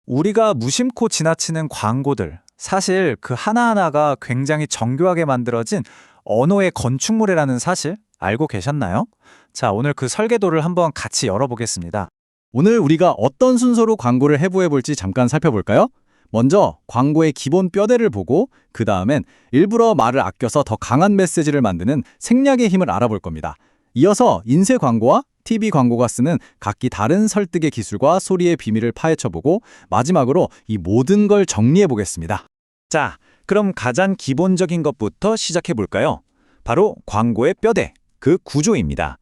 우리가 무심코 지나치는 광고들, 사실 그 하나하나가 굉장히 정교하게 만들어진 언어의 건축물이라는 사실 알고 계셨나요? 자, 오늘 그 설계도를 한번 같이 열어보겠습니다. 오늘 우리가 어떤 순서로 광고를 해부해 볼지 잠깐 살펴볼까요? 먼저 광고의 기본 뼈대를 보고 그 다음엔 일부러 말을 아껴서 더 강한 메시지를 만드는 생략의 힘을 알아볼 겁니다. 이어서 인쇄 광고와 TV 광고가 쓰는 각기 다른 설득의 기술과 소리의 비밀을 파헤쳐보고 마지막으로 이 모든 걸 정리해 보겠습니다. 자, 그럼 가장 기본적인 것부터 시작해 볼까요? 바로 광고의 뼈대, 그 구조입니다.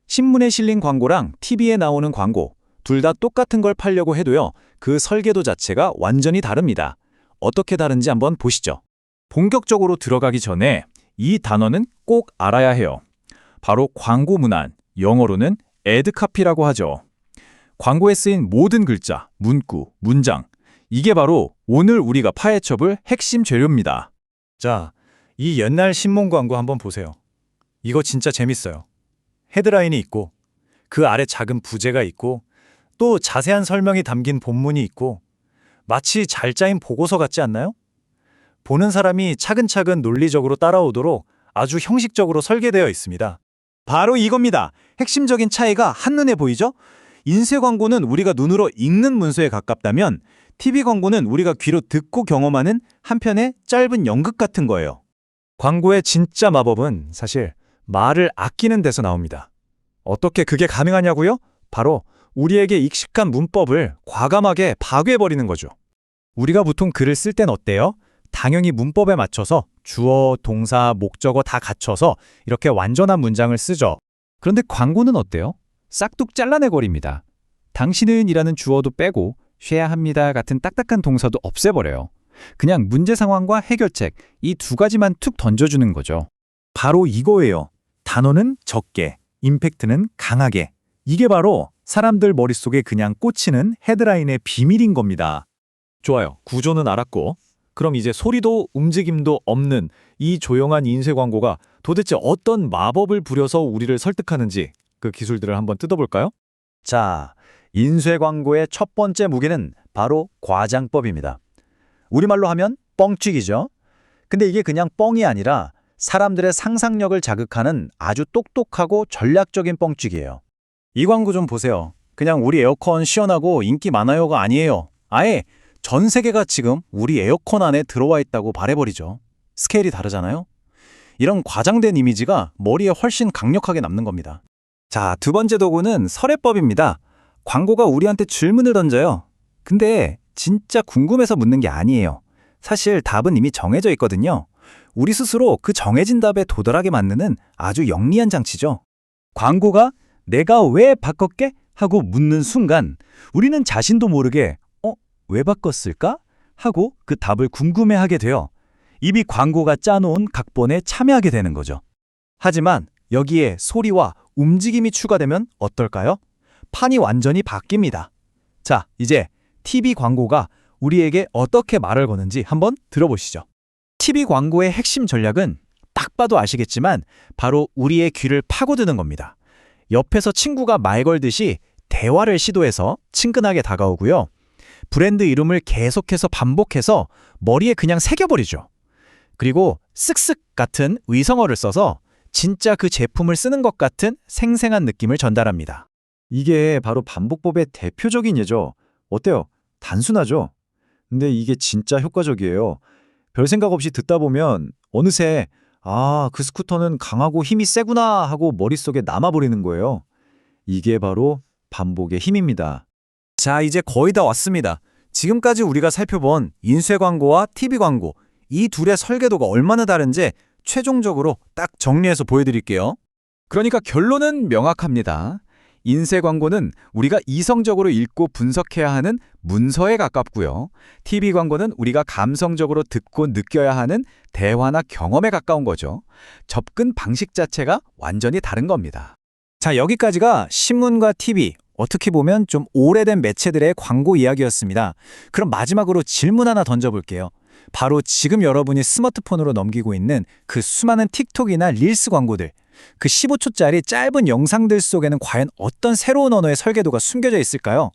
신문에 실린 광고랑 TV에 나오는 광고, 둘 다 똑같은 걸 팔려고 해도요, 그 설계도 자체가 완전히 다릅니다. 어떻게 다른지 한번 보시죠. 본격적으로 들어가기 전에 이 단어는 꼭 알아야 해요. 바로 광고 문안, 영어로는 ad copy라고 하죠. 광고에 쓰인 모든 글자, 문구, 문장, 이게 바로 오늘 우리가 파헤쳐볼 핵심 재료입니다. 자, 이 옛날 신문 광고 한번 보세요. 이거 진짜 재밌어요. 헤드라인이 있고, 그 아래 작은 부제가 있고, 또 자세한 설명이 담긴 본문이 있고, 마치 잘 짜인 보고서 같지 않나요? 보는 사람이 차근차근 논리적으로 따라오도록 아주 형식적으로 설계되어 있습니다. 바로 이겁니다. 핵심적인 차이가 한눈에 보이죠? 인쇄 광고는 우리가 눈으로 읽는 문서에 가깝다면 TV 광고는 우리가 귀로 듣고 경험하는 한편의 짧은 연극 같은 거예요. 광고의 진짜 마법은 사실 말을 아끼는 데서 나옵니다. 어떻게 그게 가능하냐고요? 바로 우리에게 익숙한 문법을 과감하게 파괴해버리는 거죠. 우리가 보통 글을 쓸 땐 어때요? 당연히 문법에 맞춰서 주어, 동사, 목적어 다 갖춰서 이렇게 완전한 문장을 쓰죠. 그런데 광고는 어때요? 싹둑 잘라내버립니다. 당신은 이라는 주어도 빼고 쉬어야 합니다 같은 딱딱한 동사도 없애버려요. 그냥 문제 상황과 해결책 이 두 가지만 툭 던져주는 거죠. 바로 이거예요. 단어는 적게, 임팩트는 강하게. 이게 바로 사람들 머릿속에 그냥 꽂히는 헤드라인의 비밀인 겁니다. 좋아요. 구조는 알았고, 그럼 이제 소리도 움직임도 없는 이 조용한 인쇄 광고가 도대체 어떤 마법을 부려서 우리를 설득하는지 그 기술들을 한번 뜯어볼까요? 자, 인쇄 광고의 첫 번째 무기는 바로 과장법입니다. 우리말로 하면 뻥튀기죠. 근데 이게 그냥 뻥이 아니라 사람들의 상상력을 자극하는 아주 똑똑하고 전략적인 뻥튀기예요. 이 광고 좀 보세요. 그냥 우리 에어컨 시원하고 인기 많아요가 아니에요. 아예 전 세계가 지금 우리 에어컨 안에 들어와 있다고 말해버리죠. 스케일이 다르잖아요? 이런 과장된 이미지가 머리에 훨씬 강력하게 남는 겁니다. 자, 두 번째 도구는 설해법입니다. 광고가 우리한테 질문을 던져요. 근데 진짜 궁금해서 묻는 게 아니에요. 사실 답은 이미 정해져 있거든요. 우리 스스로 그 정해진 답에 도달하게 만드는 아주 영리한 장치죠. 광고가 내가 왜 바꿨게? 하고 묻는 순간 우리는 자신도 모르게 왜 바꿨을까? 하고 그 답을 궁금해하게 돼요. 이미 광고가 짜놓은 각본에 참여하게 되는 거죠. 하지만 여기에 소리와 움직임이 추가되면 어떨까요? 판이 완전히 바뀝니다. 자, 이제 TV 광고가 우리에게 어떻게 말을 거는지 한번 들어보시죠. TV 광고의 핵심 전략은 딱 봐도 아시겠지만 바로 우리의 귀를 파고드는 겁니다. 옆에서 친구가 말 걸듯이 대화를 시도해서 친근하게 다가오고요. 브랜드 이름을 계속해서 반복해서 머리에 그냥 새겨버리죠. 그리고 쓱쓱 같은 의성어를 써서 진짜 그 제품을 쓰는 것 같은 생생한 느낌을 전달합니다. 이게 바로 반복법의 대표적인 예죠. 어때요? 단순하죠? 근데 이게 진짜 효과적이에요. 별 생각 없이 듣다 보면 어느새 그 스쿠터는 강하고 힘이 세구나 하고 머릿속에 남아버리는 거예요. 이게 바로 반복의 힘입니다. 자, 이제 거의 다 왔습니다. 지금까지 우리가 살펴본 인쇄 광고와 TV 광고, 이 둘의 설계도가 얼마나 다른지 최종적으로 딱 정리해서 보여드릴게요. 그러니까 결론은 명확합니다. 인쇄 광고는 우리가 이성적으로 읽고 분석해야 하는 문서에 가깝고요. TV 광고는 우리가 감성적으로 듣고 느껴야 하는 대화나 경험에 가까운 거죠. 접근 방식 자체가 완전히 다른 겁니다. 자, 여기까지가 신문과 TV, 어떻게 보면 좀 오래된 매체들의 광고 이야기였습니다. 그럼 마지막으로 질문 하나 던져볼게요. 바로 지금 여러분이 스마트폰으로 넘기고 있는 그 수많은 틱톡이나 릴스 광고들, 그 15초짜리 짧은 영상들 속에는 과연 어떤 새로운 언어의 설계도가 숨겨져 있을까요?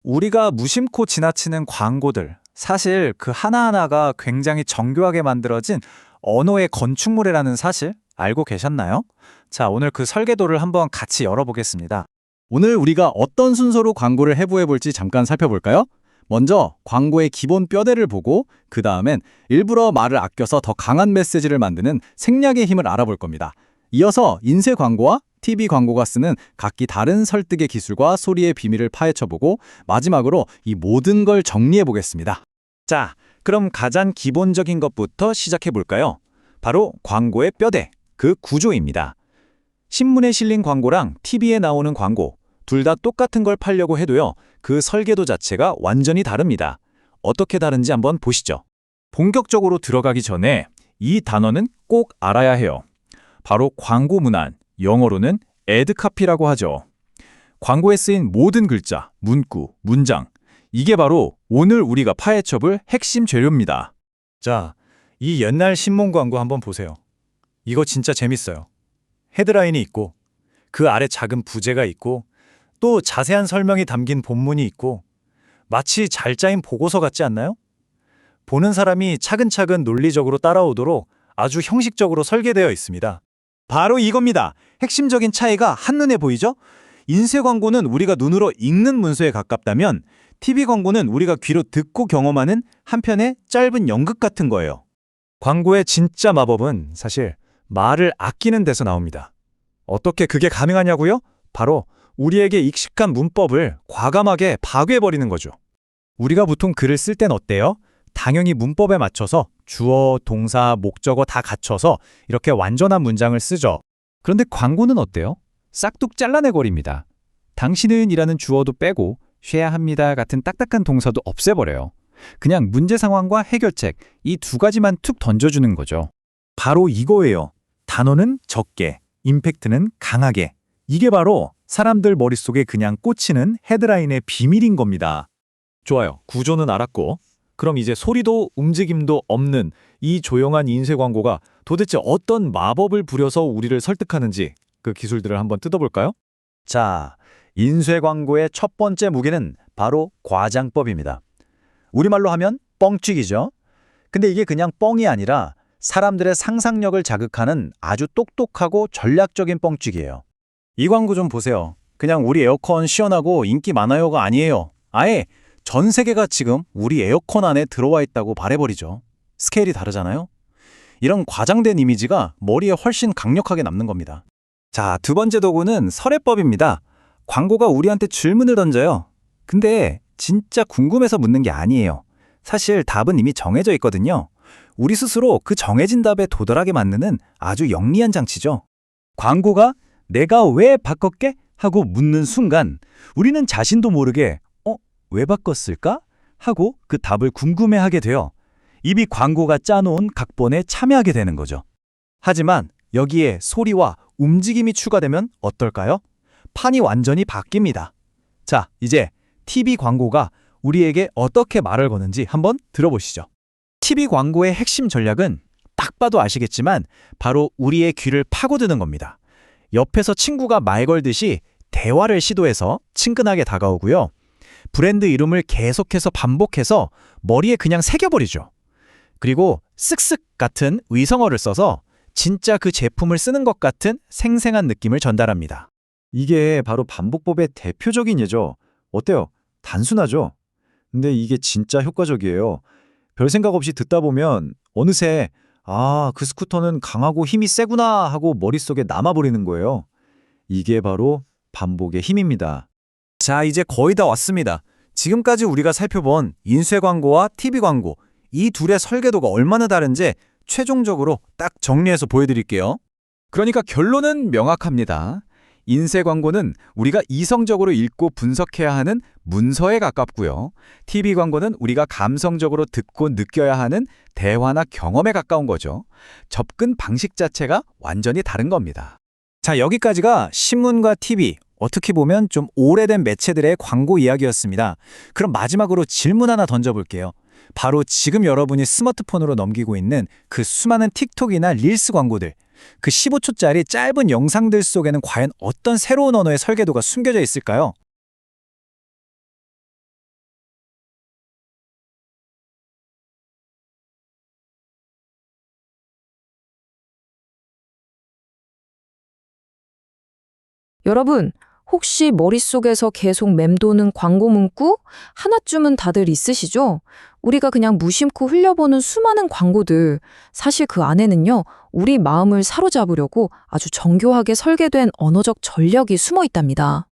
우리가 무심코 지나치는 광고들, 사실 그 하나하나가 굉장히 정교하게 만들어진 언어의 건축물이라는 사실 알고 계셨나요? 자, 오늘 그 설계도를 한번 같이 열어보겠습니다. 오늘 우리가 어떤 순서로 광고를 해부해 볼지 잠깐 살펴볼까요? 먼저 광고의 기본 뼈대를 보고 그 다음엔 일부러 말을 아껴서 더 강한 메시지를 만드는 생략의 힘을 알아볼 겁니다. 이어서 인쇄 광고와 TV 광고가 쓰는 각기 다른 설득의 기술과 소리의 비밀을 파헤쳐보고 마지막으로 이 모든 걸 정리해 보겠습니다. 자, 그럼 가장 기본적인 것부터 시작해 볼까요? 바로 광고의 뼈대, 그 구조입니다. 신문에 실린 광고랑 TV에 나오는 광고, 둘 다 똑같은 걸 팔려고 해도요, 그 설계도 자체가 완전히 다릅니다. 어떻게 다른지 한번 보시죠. 본격적으로 들어가기 전에 이 단어는 꼭 알아야 해요. 바로 광고 문안, 영어로는 ad copy라고 하죠. 광고에 쓰인 모든 글자, 문구, 문장, 이게 바로 오늘 우리가 파헤쳐볼 핵심 재료입니다. 자, 이 옛날 신문 광고 한번 보세요. 이거 진짜 재밌어요. 헤드라인이 있고, 그 아래 작은 부제가 있고, 또 자세한 설명이 담긴 본문이 있고, 마치 잘 짜인 보고서 같지 않나요? 보는 사람이 차근차근 논리적으로 따라오도록 아주 형식적으로 설계되어 있습니다. 바로 이겁니다. 핵심적인 차이가 한눈에 보이죠? 인쇄 광고는 우리가 눈으로 읽는 문서에 가깝다면 TV 광고는 우리가 귀로 듣고 경험하는 한편의 짧은 연극 같은 거예요. 광고의 진짜 마법은 사실 말을 아끼는 데서 나옵니다. 어떻게 그게 가능하냐고요? 바로 우리에게 익숙한 문법을 과감하게 파괴해버리는 거죠. 우리가 보통 글을 쓸 땐 어때요? 당연히 문법에 맞춰서 주어, 동사, 목적어 다 갖춰서 이렇게 완전한 문장을 쓰죠. 그런데 광고는 어때요? 싹둑 잘라내버립니다. 당신은 이라는 주어도 빼고 쉬어야 합니다 같은 딱딱한 동사도 없애버려요. 그냥 문제 상황과 해결책 이 두 가지만 툭 던져주는 거죠. 바로 이거예요. 단어는 적게, 임팩트는 강하게. 이게 바로 사람들 머릿속에 그냥 꽂히는 헤드라인의 비밀인 겁니다. 좋아요. 구조는 알았고 그럼 이제 소리도 움직임도 없는 이 조용한 인쇄 광고가 도대체 어떤 마법을 부려서 우리를 설득하는지 그 기술들을 한번 뜯어볼까요? 자, 인쇄 광고의 첫 번째 무기는 바로 과장법입니다. 우리말로 하면 뻥튀기죠. 근데 이게 그냥 뻥이 아니라 사람들의 상상력을 자극하는 아주 똑똑하고 전략적인 뻥튀기예요. 이 광고 좀 보세요. 그냥 우리 에어컨 시원하고 인기 많아요가 아니에요. 아예 전 세계가 지금 우리 에어컨 안에 들어와 있다고 말해버리죠. 스케일이 다르잖아요? 이런 과장된 이미지가 머리에 훨씬 강력하게 남는 겁니다. 자, 두 번째 도구는 설해법입니다. 광고가 우리한테 질문을 던져요. 근데 진짜 궁금해서 묻는 게 아니에요. 사실 답은 이미 정해져 있거든요. 우리 스스로 그 정해진 답에 도달하게 만드는 아주 영리한 장치죠. 광고가 내가 왜 바꿨게? 하고 묻는 순간 우리는 자신도 모르게 왜 바꿨을까? 하고 그 답을 궁금해하게 돼요. 이미 광고가 짜놓은 각본에 참여하게 되는 거죠. 하지만 여기에 소리와 움직임이 추가되면 어떨까요? 판이 완전히 바뀝니다. 자, 이제 TV 광고가 우리에게 어떻게 말을 거는지 한번 들어보시죠. TV 광고의 핵심 전략은 딱 봐도 아시겠지만 바로 우리의 귀를 파고드는 겁니다. 옆에서 친구가 말 걸듯이 대화를 시도해서 친근하게 다가오고요. 브랜드 이름을 계속해서 반복해서 머리에 그냥 새겨버리죠. 그리고 쓱쓱 같은 의성어를 써서 진짜 그 제품을 쓰는 것 같은 생생한 느낌을 전달합니다. 이게 바로 반복법의 대표적인 예죠. 어때요? 단순하죠? 근데 이게 진짜 효과적이에요. 별 생각 없이 듣다 보면 어느새 그 스쿠터는 강하고 힘이 세구나 하고 머릿속에 남아버리는 거예요. 이게 바로 반복의 힘입니다. 자, 이제 거의 다 왔습니다. 지금까지 우리가 살펴본 인쇄 광고와 TV 광고, 이 둘의 설계도가 얼마나 다른지 최종적으로 딱 정리해서 보여드릴게요. 그러니까 결론은 명확합니다. 인쇄 광고는 우리가 이성적으로 읽고 분석해야 하는 문서에 가깝고요. TV 광고는 우리가 감성적으로 듣고 느껴야 하는 대화나 경험에 가까운 거죠. 접근 방식 자체가 완전히 다른 겁니다. 자, 여기까지가 신문과 TV, 어떻게 보면 좀 오래된 매체들의 광고 이야기였습니다. 그럼 마지막으로 질문 하나 던져볼게요. 바로 지금 여러분이 스마트폰으로 넘기고 있는 그 수많은 틱톡이나 릴스 광고들, 그 15초짜리 짧은 영상들 속에는 과연 어떤 새로운 언어의 설계도가 숨겨져 있을까요? 여러분, 혹시 머릿속에서 계속 맴도는 광고 문구 하나쯤은 다들 있으시죠? 우리가 그냥 무심코 흘려보는 수많은 광고들, 사실 그 안에는요, 우리 마음을 사로잡으려고 아주 정교하게 설계된 언어적 전략이 숨어 있답니다.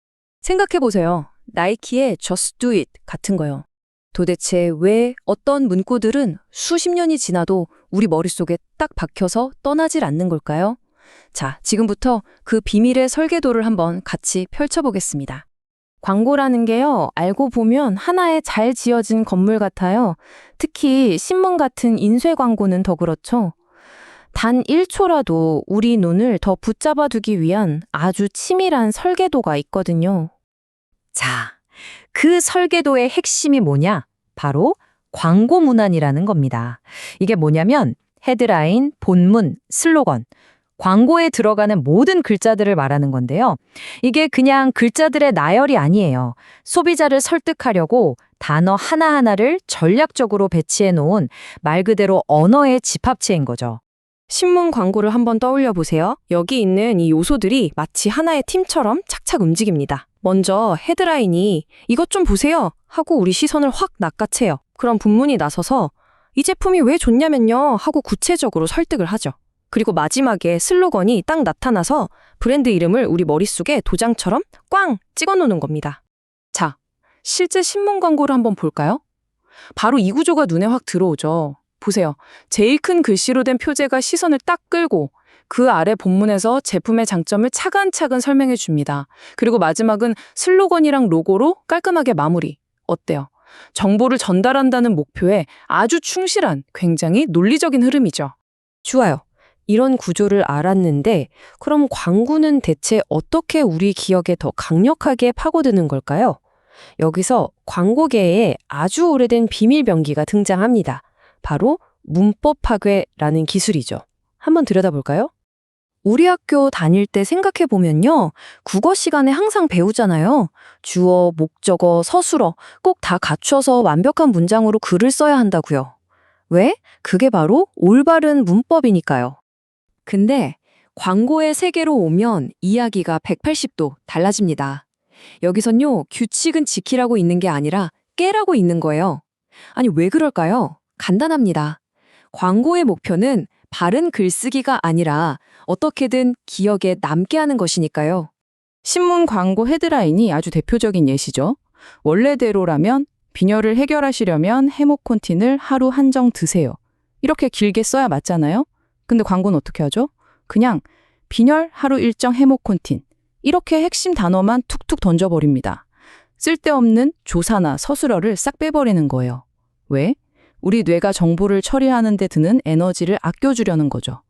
생각해보세요. 나이키의 Just Do It 같은 거요. 도대체 왜 어떤 문구들은 수십 년이 지나도 우리 머릿속에 딱 박혀서 떠나질 않는 걸까요? 자, 지금부터 그 비밀의 설계도를 한번 같이 펼쳐보겠습니다. 광고라는 게요, 알고 보면 하나의 잘 지어진 건물 같아요. 특히 신문 같은 인쇄 광고는 더 그렇죠. 단 1초라도 우리 눈을 더 붙잡아 두기 위한 아주 치밀한 설계도가 있거든요. 자, 그 설계도의 핵심이 뭐냐? 바로 광고 문안이라는 겁니다. 이게 뭐냐면 헤드라인, 본문, 슬로건, 광고에 들어가는 모든 글자들을 말하는 건데요. 이게 그냥 글자들의 나열이 아니에요. 소비자를 설득하려고 단어 하나하나를 전략적으로 배치해 놓은 말 그대로 언어의 집합체인 거죠. 신문 광고를 한번 떠올려 보세요. 여기 있는 이 요소들이 마치 하나의 팀처럼 착착 움직입니다. 먼저 헤드라인이 이것 좀 보세요 하고 우리 시선을 확 낚아채요. 그럼 본문이 나서서 이 제품이 왜 좋냐면요 하고 구체적으로 설득을 하죠. 그리고 마지막에 슬로건이 딱 나타나서 브랜드 이름을 우리 머릿속에 도장처럼 꽝 찍어놓는 겁니다. 자, 실제 신문 광고를 한번 볼까요? 바로 이 구조가 눈에 확 들어오죠. 보세요. 제일 큰 글씨로 된 표제가 시선을 딱 끌고 그 아래 본문에서 제품의 장점을 차근차근 설명해 줍니다. 그리고 마지막은 슬로건이랑 로고로 깔끔하게 마무리. 어때요? 정보를 전달한다는 목표에 아주 충실한 굉장히 논리적인 흐름이죠. 좋아요. 이런 구조를 알았는데 그럼 광고는 대체 어떻게 우리 기억에 더 강력하게 파고드는 걸까요? 여기서 광고계에 아주 오래된 비밀 병기가 등장합니다. 바로 문법 파괴라는 기술이죠. 한번 들여다볼까요? 우리 학교 다닐 때 생각해보면요. 국어 시간에 항상 배우잖아요. 주어, 목적어, 서술어 꼭 다 갖춰서 완벽한 문장으로 글을 써야 한다고요. 왜? 그게 바로 올바른 문법이니까요. 근데 광고의 세계로 오면 이야기가 180도 달라집니다. 여기선요, 규칙은 지키라고 있는 게 아니라 깨라고 있는 거예요. 아니, 왜 그럴까요? 간단합니다. 광고의 목표는 바른 글쓰기가 아니라 어떻게든 기억에 남게 하는 것이니까요. 신문 광고 헤드라인이 아주 대표적인 예시죠. 원래대로라면 빈혈을 해결하시려면 해모콘틴을 하루 한정 드세요. 이렇게 길게 써야 맞잖아요. 근데 광고는 어떻게 하죠? 그냥 빈혈 하루 일정 해모콘틴 이렇게 핵심 단어만 툭툭 던져버립니다. 쓸데없는 조사나 서술어를 싹 빼버리는 거예요. 왜? 우리 뇌가 정보를 처리하는 데 드는 에너지를 아껴주려는 거죠.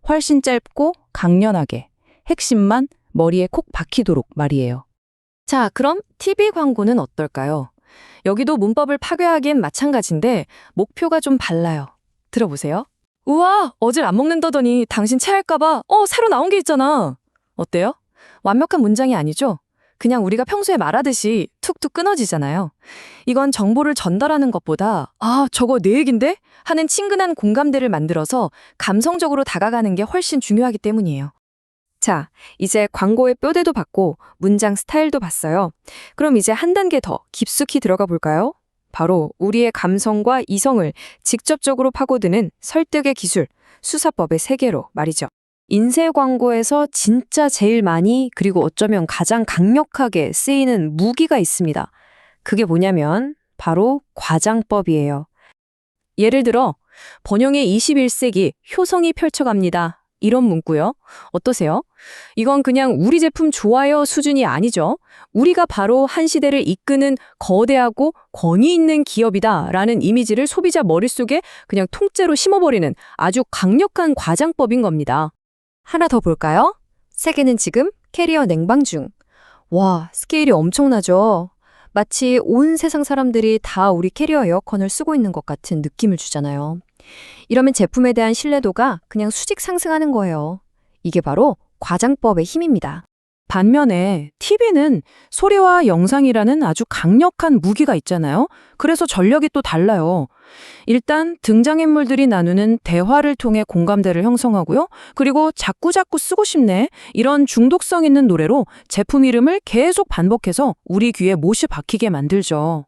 훨씬 짧고 강렬하게 핵심만 머리에 콕 박히도록 말이에요. 자, 그럼 TV 광고는 어떨까요? 여기도 문법을 파괴하기엔 마찬가지인데 목표가 좀 달라요. 들어보세요. 우와, 어질 안 먹는다더니 당신 체할까봐 새로 나온 게 있잖아. 어때요? 완벽한 문장이 아니죠? 그냥 우리가 평소에 말하듯이 툭툭 끊어지잖아요. 이건 정보를 전달하는 것보다 저거 내 얘긴데? 하는 친근한 공감대를 만들어서 감성적으로 다가가는 게 훨씬 중요하기 때문이에요. 자, 이제 광고의 뼈대도 봤고 문장 스타일도 봤어요. 그럼 이제 한 단계 더 깊숙이 들어가 볼까요? 바로 우리의 감성과 이성을 직접적으로 파고드는 설득의 기술, 수사법의 세계로 말이죠. 인쇄 광고에서 진짜 제일 많이 그리고 어쩌면 가장 강력하게 쓰이는 무기가 있습니다. 그게 뭐냐면 바로 과장법이에요. 예를 들어 번영의 21세기 효성이 펼쳐갑니다. 이런 문구요. 어떠세요? 이건 그냥 우리 제품 좋아요 수준이 아니죠. 우리가 바로 한 시대를 이끄는 거대하고 권위 있는 기업이다라는 이미지를 소비자 머릿속에 그냥 통째로 심어버리는 아주 강력한 과장법인 겁니다. 하나 더 볼까요? 세계는 지금 캐리어 냉방 중. 와, 스케일이 엄청나죠? 마치 온 세상 사람들이 다 우리 캐리어 에어컨을 쓰고 있는 것 같은 느낌을 주잖아요. 이러면 제품에 대한 신뢰도가 그냥 수직 상승하는 거예요. 이게 바로 과장법의 힘입니다. 반면에 TV는 소리와 영상이라는 아주 강력한 무기가 있잖아요. 그래서 전력이 또 달라요. 일단 등장인물들이 나누는 대화를 통해 공감대를 형성하고요. 그리고 자꾸자꾸 쓰고 싶네. 이런 중독성 있는 노래로 제품 이름을 계속 반복해서 우리 귀에 못이 박히게 만들죠.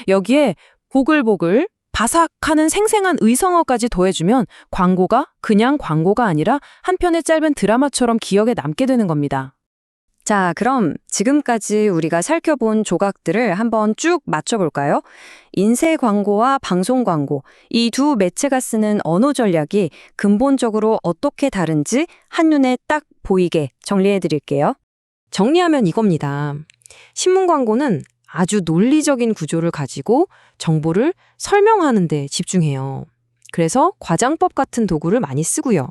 여기에 보글보글 바삭하는 생생한 의성어까지 더해주면 광고가 그냥 광고가 아니라 한 편의 짧은 드라마처럼 기억에 남게 되는 겁니다. 자, 그럼 지금까지 우리가 살펴본 조각들을 한번 쭉 맞춰볼까요? 인쇄 광고와 방송 광고, 이 두 매체가 쓰는 언어 전략이 근본적으로 어떻게 다른지 한눈에 딱 보이게 정리해드릴게요. 정리하면 이겁니다. 신문 광고는 아주 논리적인 구조를 가지고 정보를 설명하는 데 집중해요. 그래서 과장법 같은 도구를 많이 쓰고요.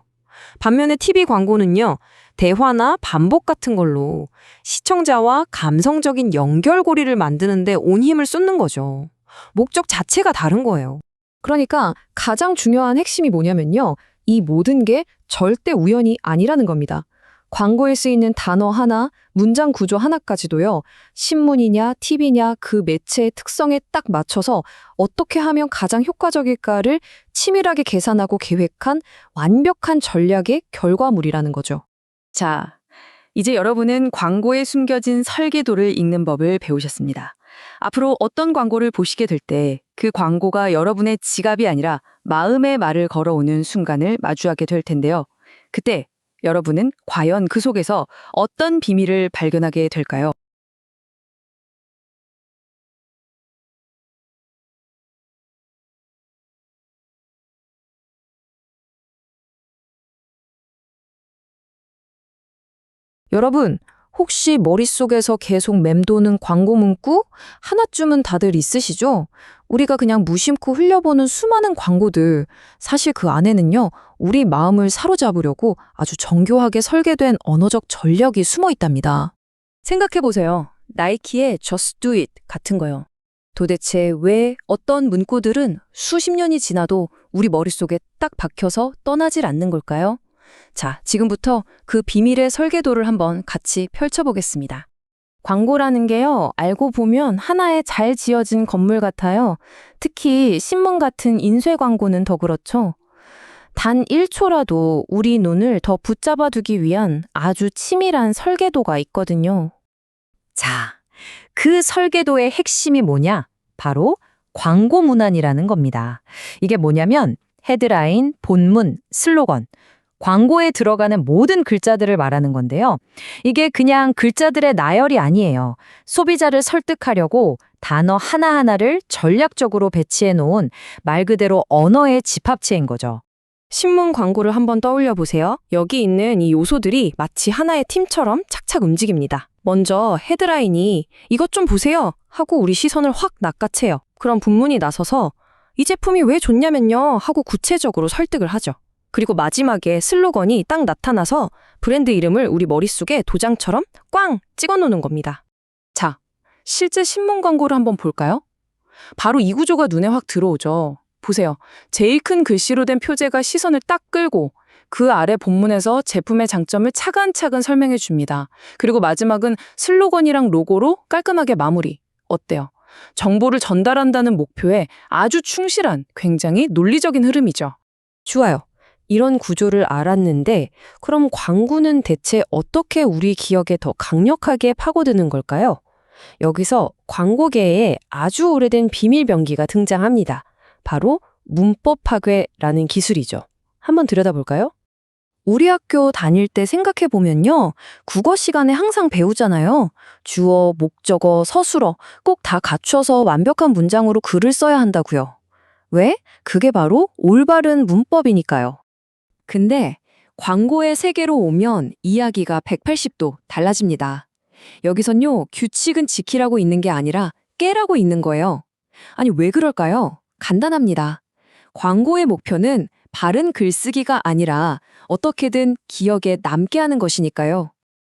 반면에 TV 광고는요, 대화나 반복 같은 걸로 시청자와 감성적인 연결고리를 만드는데 온 힘을 쏟는 거죠. 목적 자체가 다른 거예요. 그러니까 가장 중요한 핵심이 뭐냐면요. 이 모든 게 절대 우연이 아니라는 겁니다. 광고에 쓰이는 단어 하나, 문장 구조 하나까지도요. 신문이냐, TV냐 그 매체의 특성에 딱 맞춰서 어떻게 하면 가장 효과적일까를 치밀하게 계산하고 계획한 완벽한 전략의 결과물이라는 거죠. 자, 이제 여러분은 광고에 숨겨진 설계도를 읽는 법을 배우셨습니다. 앞으로 어떤 광고를 보시게 될 때 그 광고가 여러분의 지갑이 아니라 마음의 말을 걸어오는 순간을 마주하게 될 텐데요. 그때 여러분은 과연 그 속에서 어떤 비밀을 발견하게 될까요? 여러분, 혹시 머릿속에서 계속 맴도는 광고 문구 하나쯤은 다들 있으시죠? 우리가 그냥 무심코 흘려보는 수많은 광고들, 사실 그 안에는요, 우리 마음을 사로잡으려고 아주 정교하게 설계된 언어적 전략이 숨어 있답니다. 생각해보세요. 나이키의 Just Do It 같은 거요. 도대체 왜 어떤 문구들은 수십 년이 지나도 우리 머릿속에 딱 박혀서 떠나질 않는 걸까요? 자, 지금부터 그 비밀의 설계도를 한번 같이 펼쳐보겠습니다. 광고라는 게요, 알고 보면 하나의 잘 지어진 건물 같아요. 특히 신문 같은 인쇄 광고는 더 그렇죠. 단 1초라도 우리 눈을 더 붙잡아 두기 위한 아주 치밀한 설계도가 있거든요. 자, 그 설계도의 핵심이 뭐냐? 바로 광고 문안이라는 겁니다. 이게 뭐냐면 헤드라인, 본문, 슬로건, 광고에 들어가는 모든 글자들을 말하는 건데요. 이게 그냥 글자들의 나열이 아니에요. 소비자를 설득하려고 단어 하나하나를 전략적으로 배치해 놓은 말 그대로 언어의 집합체인 거죠. 신문 광고를 한번 떠올려 보세요. 여기 있는 이 요소들이 마치 하나의 팀처럼 착착 움직입니다. 먼저 헤드라인이 이것 좀 보세요 하고 우리 시선을 확 낚아채요. 그럼 본문이 나서서 이 제품이 왜 좋냐면요 하고 구체적으로 설득을 하죠. 그리고 마지막에 슬로건이 딱 나타나서 브랜드 이름을 우리 머릿속에 도장처럼 꽝 찍어놓는 겁니다. 자, 실제 신문 광고를 한번 볼까요? 바로 이 구조가 눈에 확 들어오죠. 보세요. 제일 큰 글씨로 된 표제가 시선을 딱 끌고 그 아래 본문에서 제품의 장점을 차근차근 설명해 줍니다. 그리고 마지막은 슬로건이랑 로고로 깔끔하게 마무리. 어때요? 정보를 전달한다는 목표에 아주 충실한 굉장히 논리적인 흐름이죠. 좋아요. 이런 구조를 알았는데 그럼 광고는 대체 어떻게 우리 기억에 더 강력하게 파고드는 걸까요? 여기서 광고계에 아주 오래된 비밀 병기가 등장합니다. 바로 문법 파괴라는 기술이죠. 한번 들여다볼까요? 우리 학교 다닐 때 생각해보면요. 국어 시간에 항상 배우잖아요. 주어, 목적어, 서술어 꼭 다 갖춰서 완벽한 문장으로 글을 써야 한다고요. 왜? 그게 바로 올바른 문법이니까요. 근데 광고의 세계로 오면 이야기가 180도 달라집니다. 여기선요, 규칙은 지키라고 있는 게 아니라 깨라고 있는 거예요. 아니, 왜 그럴까요? 간단합니다. 광고의 목표는 바른 글쓰기가 아니라 어떻게든 기억에 남게 하는 것이니까요.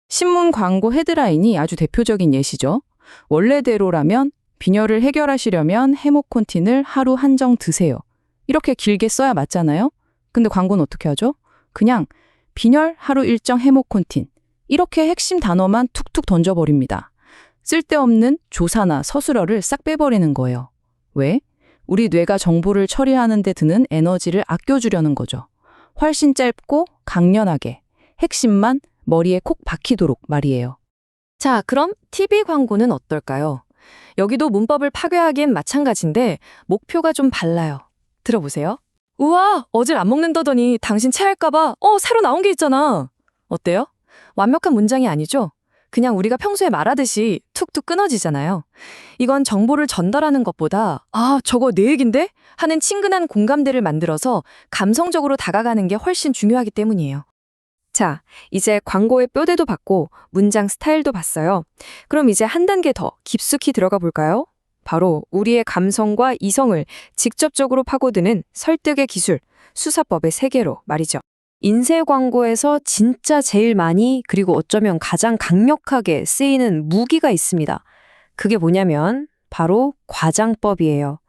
신문 광고 헤드라인이 아주 대표적인 예시죠. 원래대로라면 빈혈을 해결하시려면 해모콘틴을 하루 한정 드세요. 이렇게 길게 써야 맞잖아요. 근데 광고는 어떻게 하죠? 그냥 빈혈 하루 일정 해모콘틴 이렇게 핵심 단어만 툭툭 던져버립니다. 쓸데없는 조사나 서술어를 싹 빼버리는 거예요. 왜? 우리 뇌가 정보를 처리하는 데 드는 에너지를 아껴주려는 거죠. 훨씬 짧고 강렬하게, 핵심만 머리에 콕 박히도록 말이에요. 자, 그럼 TV 광고는 어떨까요? 여기도 문법을 파괴하기엔 마찬가지인데 목표가 좀 달라요. 들어보세요. 우와, 어질 안 먹는다더니 당신 체할까봐 새로 나온 게 있잖아. 어때요? 완벽한 문장이 아니죠? 그냥 우리가 평소에 말하듯이 툭툭 끊어지잖아요. 이건 정보를 전달하는 것보다 저거 내 얘긴데? 하는 친근한 공감대를 만들어서 감성적으로 다가가는 게 훨씬 중요하기 때문이에요. 자, 이제 광고의 뼈대도 봤고 문장 스타일도 봤어요. 그럼 이제 한 단계 더 깊숙이 들어가 볼까요? 바로 우리의 감성과 이성을 직접적으로 파고드는 설득의 기술, 수사법의 세계로 말이죠. 인쇄 광고에서 진짜 제일 많이 그리고 어쩌면 가장 강력하게 쓰이는 무기가 있습니다. 그게 뭐냐면 바로 과장법이에요.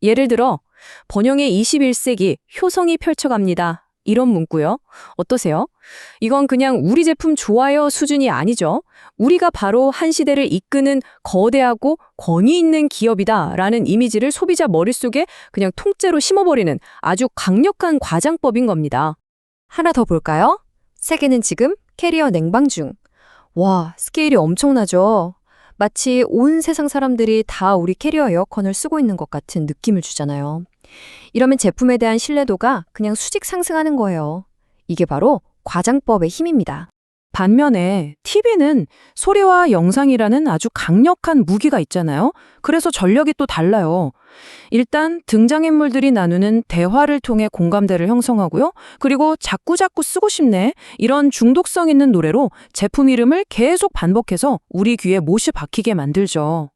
예를 들어 번영의 21세기 효성이 펼쳐갑니다. 이런 문구요. 어떠세요? 이건 그냥 우리 제품 좋아요 수준이 아니죠. 우리가 바로 한 시대를 이끄는 거대하고 권위 있는 기업이다라는 이미지를 소비자 머릿속에 그냥 통째로 심어버리는 아주 강력한 과장법인 겁니다. 하나 더 볼까요? 세계는 지금 캐리어 냉방 중. 와, 스케일이 엄청나죠? 마치 온 세상 사람들이 다 우리 캐리어 에어컨을 쓰고 있는 것 같은 느낌을 주잖아요. 이러면 제품에 대한 신뢰도가 그냥 수직 상승하는 거예요. 이게 바로 과장법의 힘입니다. 반면에 TV는 소리와 영상이라는 아주 강력한 무기가 있잖아요. 그래서 전력이 또 달라요. 일단 등장인물들이 나누는 대화를 통해 공감대를 형성하고요. 그리고 자꾸자꾸 쓰고 싶네. 이런 중독성 있는 노래로 제품 이름을 계속 반복해서 우리 귀에 못이 박히게 만들죠.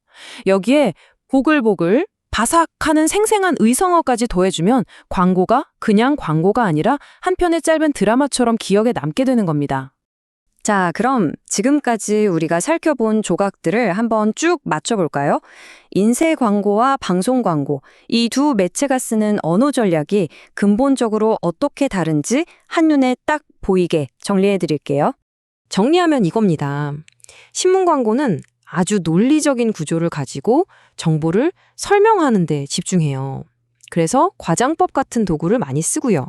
여기에 보글보글 바삭하는 생생한 의성어까지 더해주면 광고가 그냥 광고가 아니라 한 편의 짧은 드라마처럼 기억에 남게 되는 겁니다. 자, 그럼 지금까지 우리가 살펴본 조각들을 한번 쭉 맞춰볼까요? 인쇄 광고와 방송 광고, 이 두 매체가 쓰는 언어 전략이 근본적으로 어떻게 다른지 한눈에 딱 보이게 정리해드릴게요. 정리하면 이겁니다. 신문 광고는 아주 논리적인 구조를 가지고 정보를 설명하는 데 집중해요. 그래서 과장법 같은 도구를 많이 쓰고요.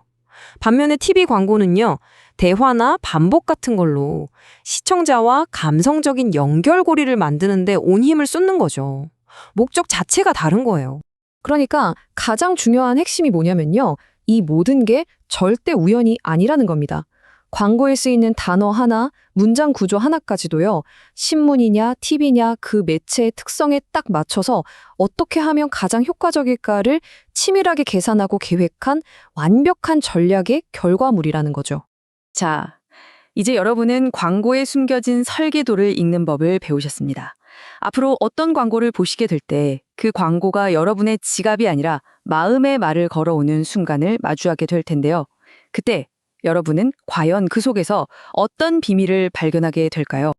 반면에 TV 광고는요, 대화나 반복 같은 걸로 시청자와 감성적인 연결고리를 만드는데 온 힘을 쏟는 거죠. 목적 자체가 다른 거예요. 그러니까 가장 중요한 핵심이 뭐냐면요, 이 모든 게 절대 우연이 아니라는 겁니다. 광고에 쓰이는 단어 하나, 문장 구조 하나까지도요, 신문이냐, TV냐 그 매체의 특성에 딱 맞춰서 어떻게 하면 가장 효과적일까를 치밀하게 계산하고 계획한 완벽한 전략의 결과물이라는 거죠. 자, 이제 여러분은 광고에 숨겨진 설계도를 읽는 법을 배우셨습니다. 앞으로 어떤 광고를 보시게 될 때 그 광고가 여러분의 지갑이 아니라 마음의 말을 걸어오는 순간을 마주하게 될 텐데요. 그때 여러분은 과연 그 속에서 어떤 비밀을 발견하게 될까요?